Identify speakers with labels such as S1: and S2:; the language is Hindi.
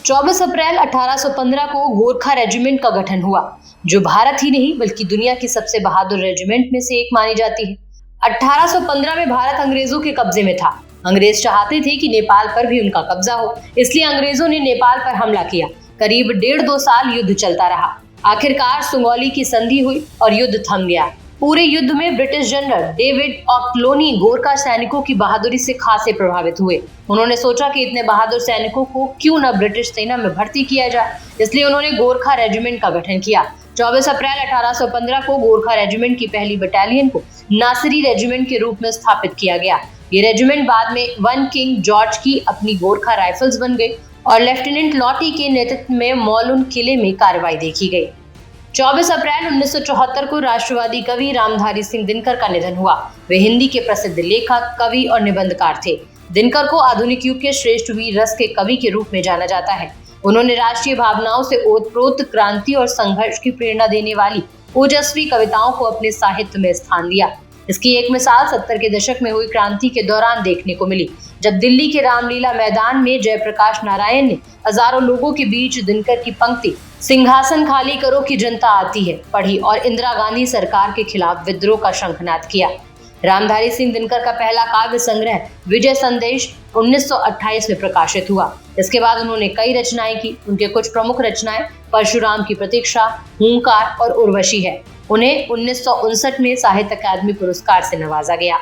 S1: 24 अप्रैल 1815 को गोरखा रेजिमेंट का गठन हुआ, जो भारत ही नहीं बल्कि दुनिया की सबसे बहादुर रेजिमेंट में से एक मानी जाती है। 1815 में भारत अंग्रेजों के कब्जे में था। अंग्रेज चाहते थे कि नेपाल पर भी उनका कब्जा हो, इसलिए अंग्रेजों ने नेपाल पर हमला किया। करीब 1.5-2 साल युद्ध चलता रहा। आखिरकार सुगौली की संधि हुई और युद्ध थम गया। पूरे युद्ध में ब्रिटिश जनरल डेविड ऑक्लोनी गोरखा सैनिकों की बहादुरी से खासे प्रभावित हुए। उन्होंने सोचा कि इतने बहादुर सैनिकों को क्यों न ब्रिटिश सेना में भर्ती किया जाए, इसलिए उन्होंने गोरखा रेजिमेंट का गठन किया। 24 अप्रैल 1815 को गोरखा रेजिमेंट की पहली बटालियन को नासिरी रेजिमेंट के रूप में स्थापित किया गया। ये रेजिमेंट बाद में वन किंग जॉर्ज की अपनी गोरखा राइफल्स बन गई और लेफ्टिनेंट लॉटी के नेतृत्व में मौलुन किले में कार्रवाई देखी गई। 24 अप्रैल 1974 को राष्ट्रवादी कवि रामधारी सिंह दिनकर का निधन हुआ। वे हिंदी के प्रसिद्ध लेखक, कवि और निबंधकार थे। दिनकर को आधुनिक युग के श्रेष्ठ वीर रस के कवि के रूप में जाना जाता है। उन्होंने राष्ट्रीय भावनाओं से ओतप्रोत क्रांति और संघर्ष की प्रेरणा देने वाली ओजस्वी कविताओं को अपने साहित्य में स्थान दिया। इसकी एक मिसाल 70 के दशक में हुई क्रांति के दौरान देखने को मिली, जब दिल्ली के रामलीला मैदान में जयप्रकाश नारायण ने हजारों लोगों के बीच दिनकर की पंक्ति सिंहासन खाली करो कि जनता आती है पढ़ी और इंदिरा गांधी सरकार के खिलाफ विद्रोह का शंखनाद किया। रामधारी सिंह दिनकर का पहला काव्य संग्रह विजय संदेश 1928 में प्रकाशित हुआ। इसके बाद उन्होंने कई रचनाएं की। उनके कुछ प्रमुख रचनाएं परशुराम की प्रतीक्षा, हुंकार और उर्वशी है। उन्हें 1959 में साहित्य अकादमी पुरस्कार से नवाजा गया।